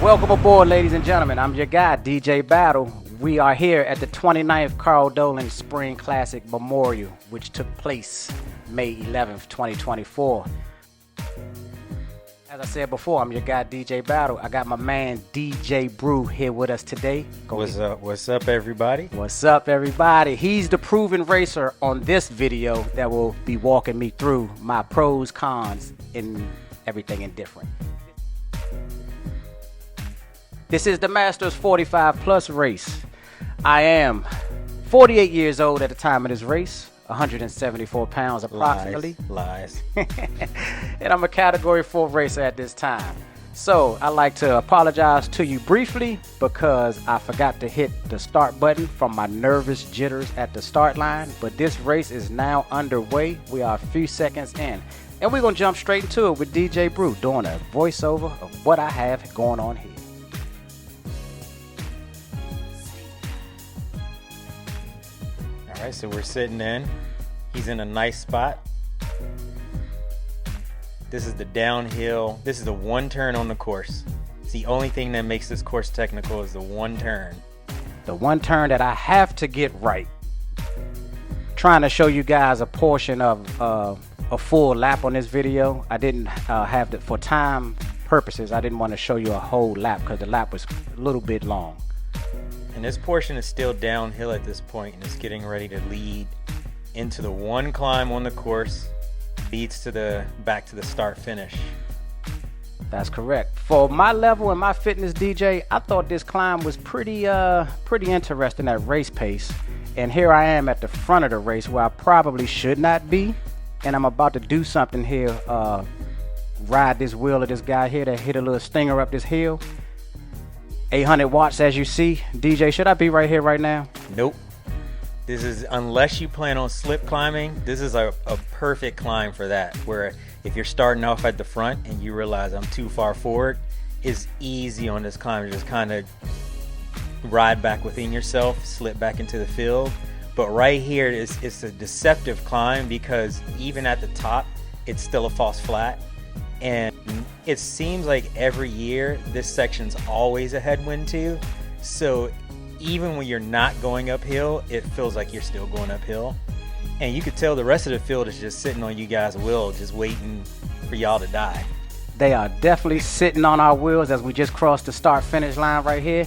Welcome aboard, ladies and gentlemen. I'm your guy, DJ Battle. We are here at the 29th Carl Dolan Spring Classic Memorial, which took place May 11th, 2024. As I said before, I'm your guy, DJ Battle. I got my man, DJ Brew, here with us today. What's up? What's up, everybody? What's up, everybody? He's the proven racer on this video that will be walking me through my pros, cons, and everything indifferent. This is the Masters 45 Plus race. I am 48 years old at the time of this race, 174 pounds approximately. Lies. And I'm a Category 4 racer at this time. So I'd like to apologize to you briefly because I forgot to hit the start button from my nervous jitters at the start line. But this race is now underway. We are a few seconds in. And we're going to jump straight into it with DJ Brew doing a voiceover of what I have going on here. All right, so we're sitting in. He's in a nice spot. This is the downhill. This is the one turn on the course. It's the only thing that makes this course technical is the one turn. The one turn that I have to get right. Trying to show you guys a portion of a full lap on this video. I didn't have it for time purposes. I didn't want to show you a whole lap because the lap was a little bit long. And this portion is still downhill at this point, and it's getting ready to lead into the one climb on the course, leads to back to the start finish. That's correct. For my level and my fitness, DJ, I thought this climb was pretty interesting at race pace. And here I am at the front of the race where I probably should not be. And I'm about to do something here, ride this wheel of this guy here that hit a little stinger up this hill. 800 watts, as you see. DJ, should I be right here right now? Nope. This is, unless you plan on slip climbing, this is a perfect climb for that. Where if you're starting off at the front and you realize I'm too far forward, it's easy on this climb to just kind of ride back within yourself, slip back into the field. But right here, it's a deceptive climb because even at the top, it's still a false flat. And it seems like every year this section's always a headwind too. So even when you're not going uphill, it feels like you're still going uphill. And you could tell the rest of the field is just sitting on you guys' wheel, just waiting for y'all to die. They are definitely sitting on our wheels as we just crossed the start finish line right here.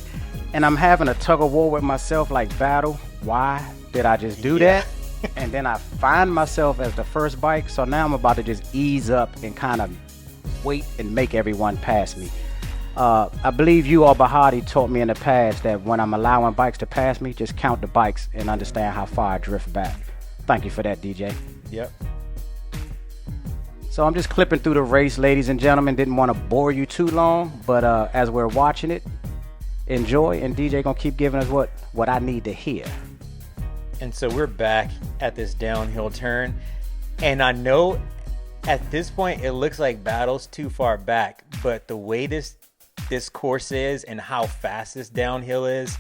And I'm having a tug of war with myself like, Battle, why did I just do that? And then I find myself as the first bike. So now I'm about to just ease up and kind of wait and make everyone pass me. I believe you or Bahati taught me in the past that when I'm allowing bikes to pass me, just count the bikes and understand how far I drift back. Thank you for that, DJ. Yep. So I'm just clipping through the race, ladies and gentlemen. Didn't want to bore you too long, but as we're watching it, enjoy, and DJ gonna keep giving us what I need to hear. And so we're back at this downhill turn, and I know at this point it looks like Battle's too far back, but the way this course is and how fast this downhill is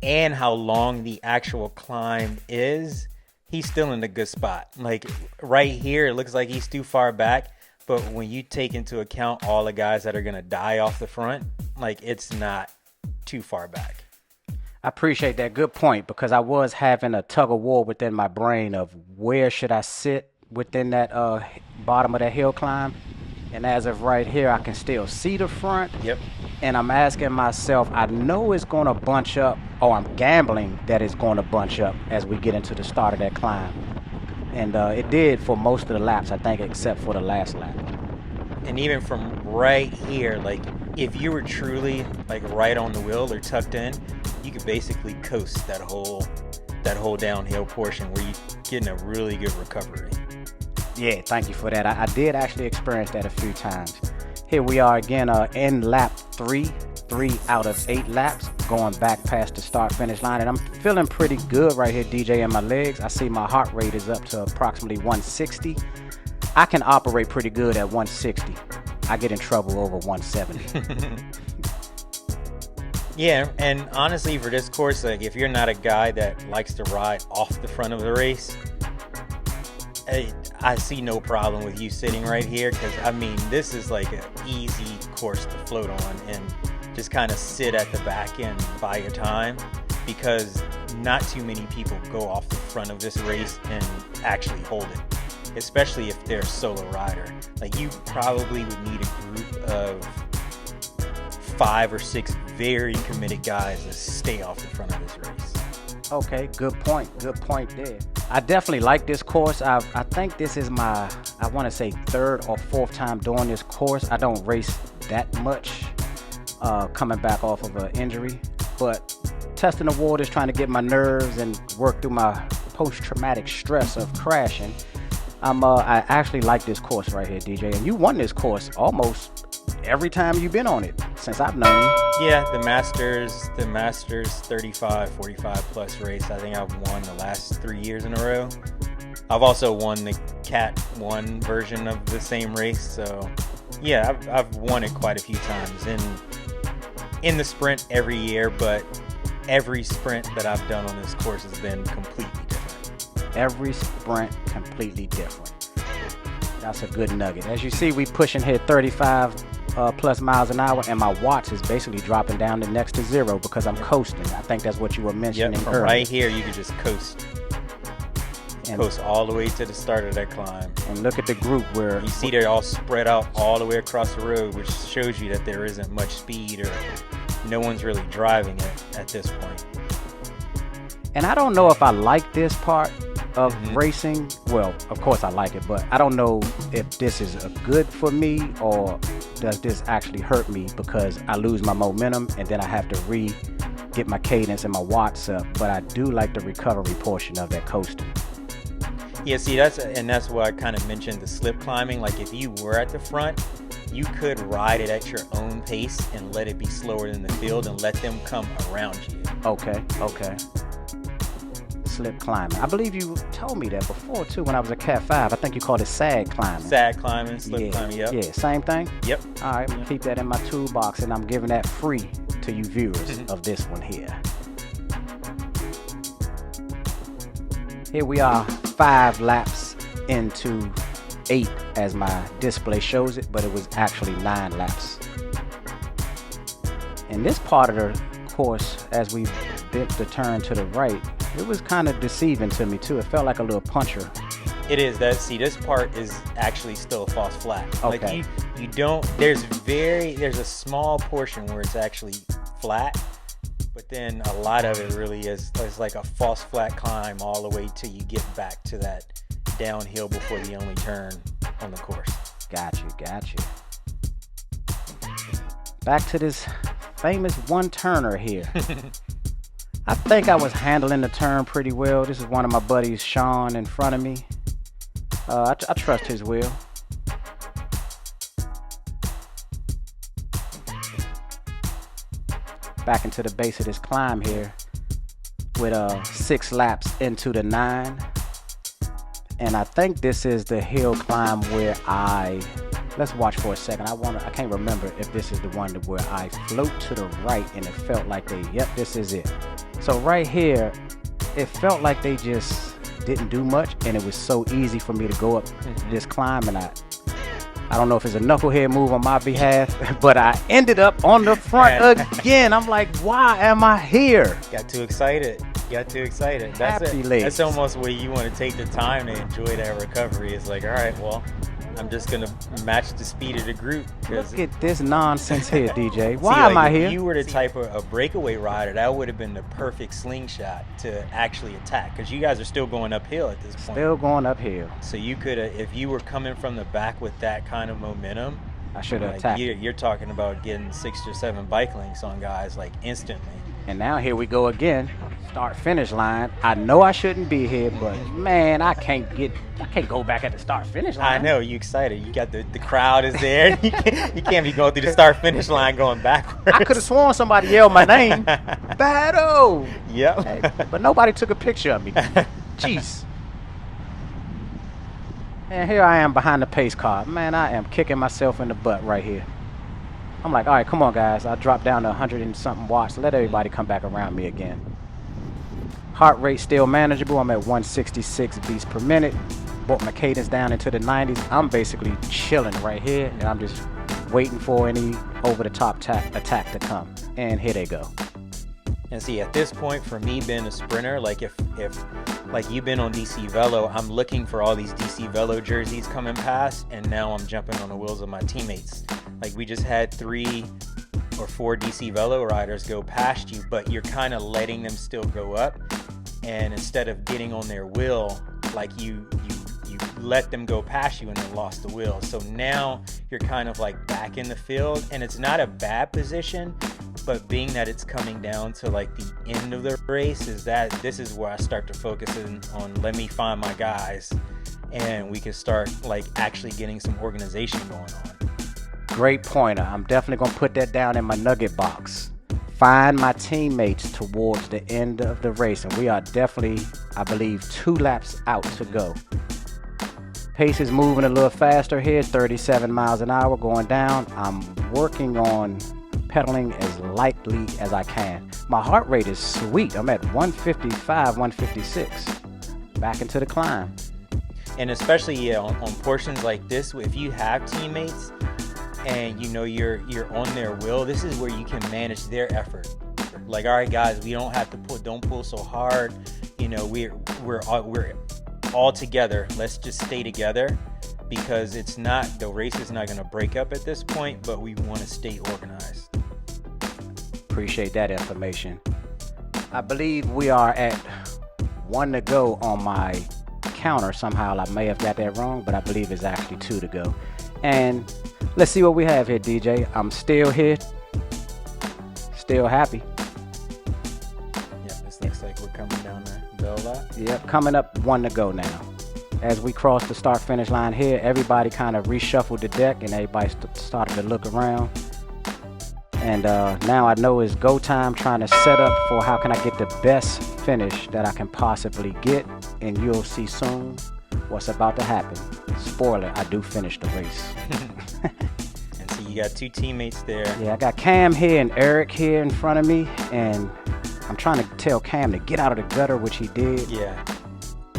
and how long the actual climb is, he's still in a good spot. Like right here, it looks like he's too far back, but when you take into account all the guys that are gonna die off the front, like it's not too far back. I appreciate that. Good point, because I was having a tug of war within my brain of where should I sit within that bottom of that hill climb. And as of right here, I can still see the front. Yep. And I'm asking myself, I know it's going to bunch up, or I'm gambling that it's going to bunch up as we get into the start of that climb. And it did for most of the laps, I think, except for the last lap. And even from right here, like if you were truly like right on the wheel or tucked in, you could basically coast that whole downhill portion where you're getting a really good recovery. Yeah, thank you for that. I did actually experience that a few times. Here we are again in lap 3 out of 8 laps, going back past the start-finish line. And I'm feeling pretty good right here, DJ, in my legs. I see my heart rate is up to approximately 160. I can operate pretty good at 160. I get in trouble over 170. Yeah, and honestly, for this course, like if you're not a guy that likes to ride off the front of the race, I see no problem with you sitting right here, because I mean this is like an easy course to float on, and just kind of sit at the back and buy your time, because not too many people go off the front of this race and actually hold it, especially if they're a solo rider. Like, you probably would need a group of 5 or 6 very committed guys to stay off the front of this race. Okay, good point there. I definitely like this course. I think this is my, I want to say 3rd or 4th time doing this course. I don't race that much coming back off of an injury, but testing the waters, trying to get my nerves and work through my post-traumatic stress of crashing. I actually like this course right here, DJ, and you won this course almost every time you've been on it since I've known you. Yeah, the Masters 35, 45 plus race, I think I've won the last 3 years in a row. I've also won the Cat 1 version of the same race, so yeah, I've won it quite a few times in the sprint every year, but every sprint that I've done on this course has been completely different. Every sprint completely different. That's a good nugget. As you see, we pushing here 35 plus miles an hour, and my watts is basically dropping down to next to 0 because I'm coasting. I think that's what you were mentioning from earlier. Right here, you can just coast. And coast all the way to the start of that climb. And look at the group where you see they're all spread out all the way across the road, which shows you that there isn't much speed, or no one's really driving it at this point. And I don't know if I like this part of racing. Well, of course I like it, but I don't know if this is good for me, or does this actually hurt me because I lose my momentum and then I have to get my cadence and my watts up. But I do like the recovery portion of that coasting. Yeah, see, that's why I kind of mentioned the slip climbing. Like, if you were at the front, you could ride it at your own pace and let it be slower than the field and let them come around you. Okay. Slip climbing. I believe you told me that before too when I was at Cat 5. I think you called it sag climbing. Sag climbing, slip climbing, yep. Yeah, same thing? Yep. All right, we'll keep that in my toolbox, and I'm giving that free to you viewers of this one here. Here we are, 5 laps into 8 as my display shows it, but it was actually 9 laps. In this part of the course, as we bent the turn to the right, it was kind of deceiving to me too. It felt like a little puncher. It is. This part is actually still a false flat. Okay. Like you don't, there's a small portion where it's actually flat, but then a lot of it really is like a false flat climb all the way till you get back to that downhill before the only turn on the course. Gotcha. Back to this famous one-turner here. I think I was handling the turn pretty well. This is one of my buddies, Sean, in front of me. I trust his will. Back into the base of this climb here with 6 laps into the 9. And I think this is the hill climb where let's watch for a second. I can't remember if this is the one where I float to the right and it felt like this is it. So right here, it felt like they just didn't do much, and it was so easy for me to go up this climb, and I don't know if it's a knucklehead move on my behalf, but I ended up on the front again. I'm like, why am I here? Got too excited. That's almost where you want to take the time to enjoy that recovery. It's like, all right, well, I'm just going to match the speed of the group. Look at this nonsense here, DJ. Why am I here? If you were the type of a breakaway rider, that would have been the perfect slingshot to actually attack, because you guys are still going uphill at this point. Still going uphill. So you could have, if you were coming from the back with that kind of momentum, I should have attacked. You're talking about getting 6 or 7 bike links on guys like instantly. And now here we go again. Start finish line. I know I shouldn't be here, but man, I can't go back at the start finish line. I know, you excited. You got the crowd is there. You can't be going through the start finish line going backwards. I could have sworn somebody yelled my name. Battle. Yep. Hey, but nobody took a picture of me. Jeez. And here I am behind the pace car. Man, I am kicking myself in the butt right here. I'm like, all right, come on, guys. I dropped down to 100 and something watts. Let everybody come back around me again. Heart rate still manageable. I'm at 166 beats per minute. Brought my cadence down into the 90s. I'm basically chilling right here, and I'm just waiting for any over-the-top attack to come. And here they go. And see, at this point, for me being a sprinter, like if like you've been on DC Velo, I'm looking for all these DC Velo jerseys coming past, and now I'm jumping on the wheels of my teammates. Like we just had 3 or 4 DC Velo riders go past you, but you're kind of letting them still go up, and instead of getting on their wheel, like you let them go past you and then lost the wheel. So now you're kind of like back in the field, and it's not a bad position, but being that it's coming down to like the end of the race, this is where I start to focus on let me find my guys, and we can start like actually getting some organization going on. Great pointer. I'm definitely gonna put that down in my nugget box. Find my teammates towards the end of the race, and we are definitely, I believe, 2 laps out to go. Pace is moving a little faster here, 37 miles an hour going down. I'm working on pedaling as lightly as I can. My heart rate is sweet. I'm at 155, 156. Back into the climb. And especially on portions like this, if you have teammates and you know you're on their wheel, this is where you can manage their effort. Like, all right, guys, we don't have to don't pull so hard. You know, we're all together. Let's just stay together, because the race is not going to break up at this point, but we want to stay organized. Appreciate that information. I believe we are at 1 to go on my counter. Somehow I may have got that wrong, but I believe it's actually 2 to go. And let's see what we have here, DJ. I'm still here, still happy. Yeah, this looks like we're coming down the bell lap. Yep, coming up 1 to go now. As we cross the start-finish line here, everybody kind of reshuffled the deck, and everybody started to look around. And now I know it's go time, trying to set up for how can I get the best finish that I can possibly get. And you'll see soon what's about to happen. Spoiler, I do finish the race. And so you got 2 teammates there. Yeah, I got Cam here and Eric here in front of me. And I'm trying to tell Cam to get out of the gutter, which he did. Yeah.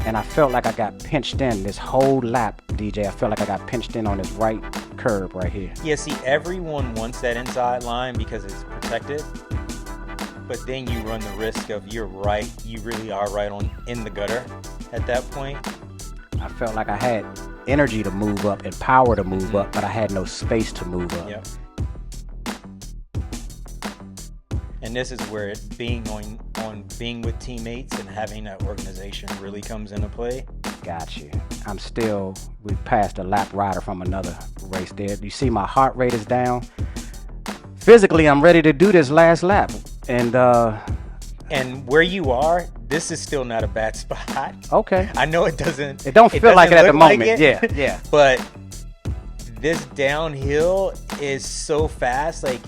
And I felt like I got pinched in this whole lap, DJ. I felt like I got pinched in on this right curb right here. Yeah, see, everyone wants that inside line because it's protected. But then you run the risk of you really are right in the gutter at that point. I felt like I had energy to move up and power to move up, but I had no space to move up. Yep. And this is where being with teammates and having that organization really comes into play. Got you. We passed a lap rider from another race there. You see my heart rate is down. Physically, I'm ready to do this last lap. And where you are, this is still not a bad spot. Okay. I know it doesn't. It don't feel like it at the moment. Yeah. But this downhill is so fast. Like,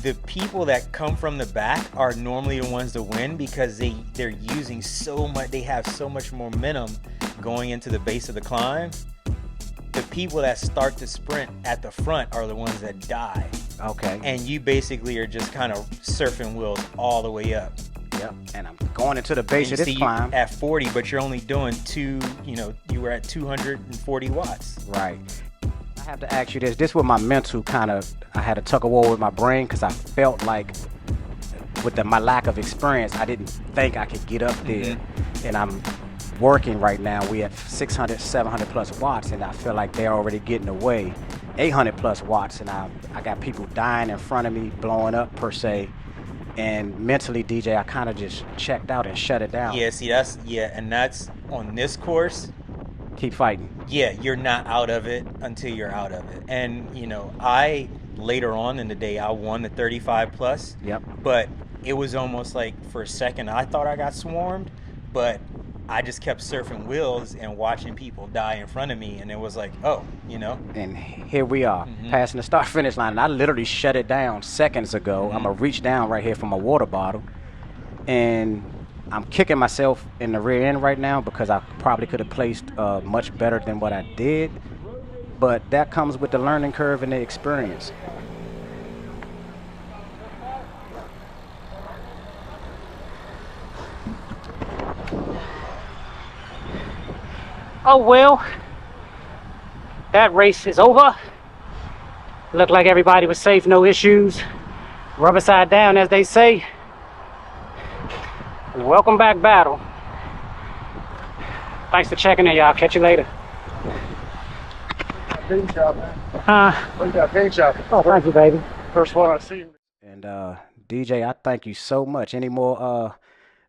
the people that come from the back are normally the ones to win, because they're using so much. They have so much momentum going into the base of the climb. The people that start to sprint at the front are the ones that die. Okay. And you basically are just kind of surfing wheels all the way up. Yep. And I'm going into the base of this climb at 40, but you're only doing you were at 240 watts. Right. I have to ask you this. This was my mental I had a tug of war with my brain, because I felt like with my lack of experience, I didn't think I could get up there. And I'm working right now. We at 600, 700 plus watts, and I feel like they're already getting away. 800 plus watts, and I got people dying in front of me, blowing up per se. And mentally, DJ, I kind of just checked out and shut it down. Yeah, see, and that's on this course. Keep fighting. Yeah, you're not out of it until you're out of it. And, later on in the day, I won the 35 plus. Yep. But it was almost like, for a second, I thought I got swarmed, but I just kept surfing wheels and watching people die in front of me, and it was like, And here we are, passing the start-finish line, and I literally shut it down seconds ago. I'm going to reach down right here for my water bottle, and I'm kicking myself in the rear end right now, because I probably could have placed much better than what I did, but that comes with the learning curve and the experience. Oh well, that race is over. Looked like everybody was safe, no issues. Rubber side down, as they say. Welcome back, battle. Thanks for checking in, y'all. Catch you later. Paint job, man. Huh? Look at that paint job. Oh, thank you, baby. First one I see. And DJ, I thank you so much. Any more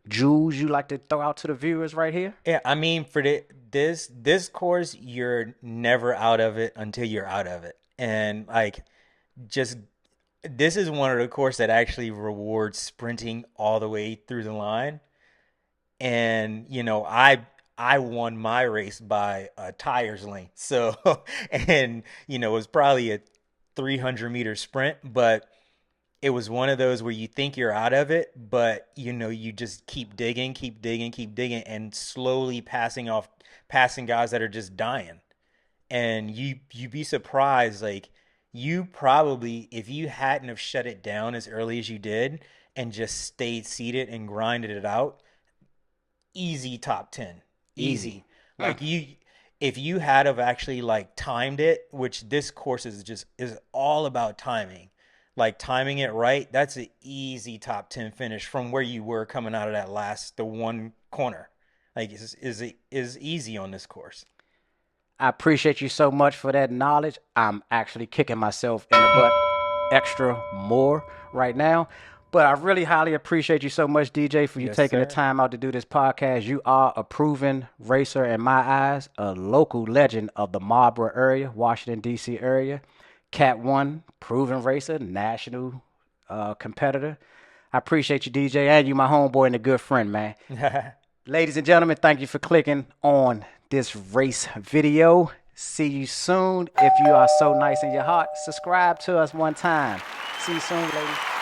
jewels you like to throw out to the viewers right here? Yeah, I mean, for this course, you're never out of it until you're out of it. And like, just this is one of the courses that actually rewards sprinting all the way through the line. And you know, I won my race by a tires length. So, and you know, it was probably a 300-meter sprint, but it was one of those where you think you're out of it, but you know, you just keep digging, and slowly passing guys that are just dying. And you'd be surprised, like, you probably, if you hadn't have shut it down as early as you did and just stayed seated and grinded it out, easy top 10. Easy. Like, if you had have actually like timed it, which this course is all about timing. Like, timing it right, that's an easy top 10 finish from where you were coming out of the one corner. Like, is easy on this course. I appreciate you so much for that knowledge. I'm actually kicking myself in the butt extra more right now. But I really highly appreciate you so much, DJ, for you taking the time out to do this podcast. You are a proven racer in my eyes, a local legend of the Marlboro area, Washington, D.C. area. Cat 1, proven racer, national competitor. I appreciate you, DJ, and you my homeboy and a good friend, man. Ladies and gentlemen, thank you for clicking on this race video. See you soon. If you are so nice in your heart, subscribe to us one time. See you soon, ladies.